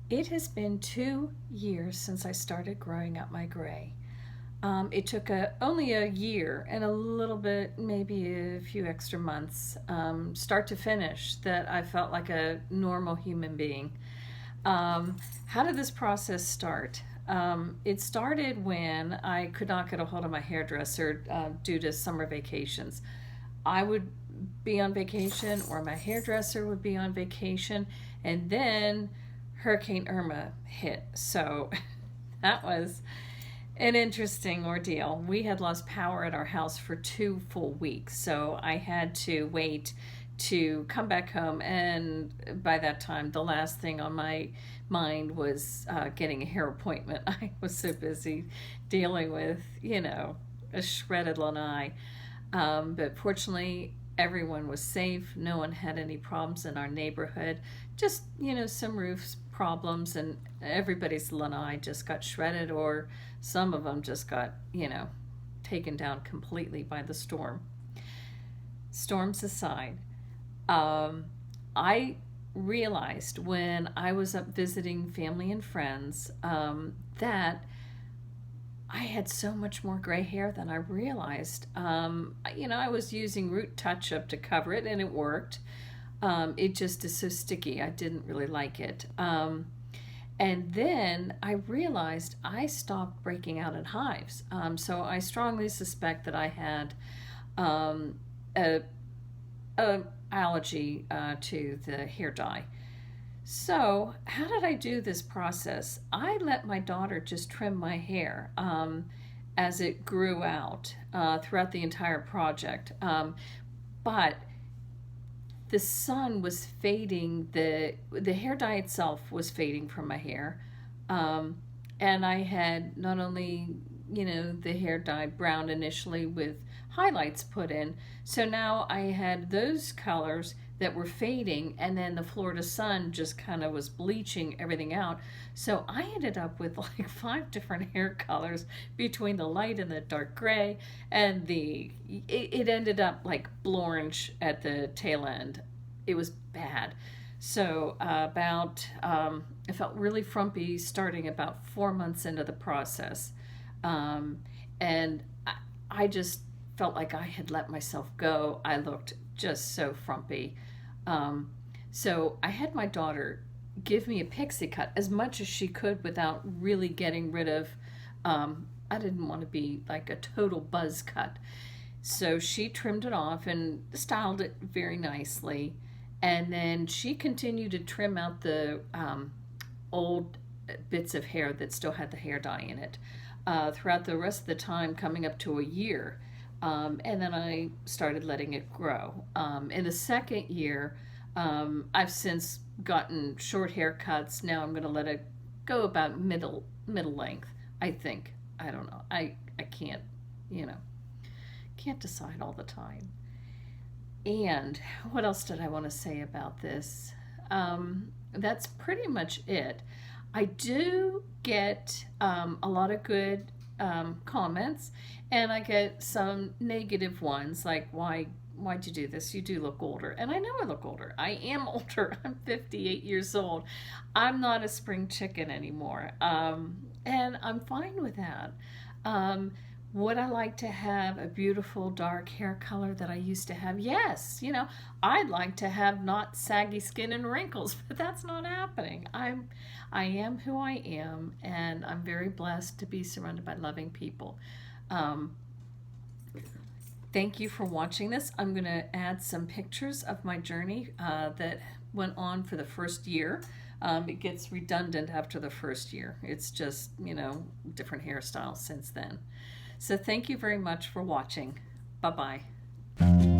It has been 2 years since I started growing out my gray. It took only a year and a little bit, maybe a few extra months, start to finish, that I felt like a normal human being. How did this process start? It started when I could not get a hold of my hairdresser due to summer vacations. I would be on vacation, or my hairdresser would be on vacation, and then Hurricane Irma hit. So that was an interesting ordeal. We had lost power at our house for 2 full weeks, so I had to wait to come back home. And by that time, the last thing on my mind was getting a hair appointment. I was so busy dealing with, a shredded lanai. But fortunately, everyone was safe. No one had any problems in our neighborhood. Just, some roof problems, and everybody's lanai just got shredded, or some of them just got, taken down completely by the storm. Storms aside, I realized when I was up visiting family and friends that I had so much more gray hair than I realized. I was using Root Touch Up to cover it, and it worked. It just is so sticky. I didn't really like it. And then I realized I stopped breaking out in hives. So I strongly suspect that I had a, a allergy to the hair dye. So, how did I do this process? I let my daughter just trim my hair as it grew out throughout the entire project. But the sun was fading, the hair dye itself was fading from my hair. And I had not only, the hair dyed brown initially with highlights put in, so now I had those colors that were fading, and then the Florida sun just kind of was bleaching everything out. So I ended up with like 5 different hair colors between the light and the dark gray, and it ended up like orange at the tail end. It was bad. So I felt really frumpy starting about 4 months into the process, and I just felt like I had let myself go. I looked just so frumpy. So I had my daughter give me a pixie cut as much as she could without really getting rid of. I didn't want to be like a total buzz cut. So she trimmed it off and styled it very nicely. And then she continued to trim out the old bits of hair that still had the hair dye in it throughout the rest of the time, coming up to a year. And then I started letting it grow. In the second year, I've since gotten short haircuts. Now I'm going to let it go about middle length, I think. I don't know. I can't, can't decide all the time. And what else did I want to say about this? That's pretty much it. I do get a lot of good comments, and I get some negative ones like, why'd you do this? You do look older. And I know I look older. I am older. I'm 58 years old. I'm not a spring chicken anymore. And I'm fine with that. Would I like to have a beautiful dark hair color that I used to have? Yes. I'd like to have not saggy skin and wrinkles, but that's not happening. I am who I am, and I'm very blessed to be surrounded by loving people. Um, Thank you for watching this. I'm going to add some pictures of my journey that went on for the first year. It gets redundant after the first year. It's just, different hairstyles since then. So thank you very much for watching. Bye-bye.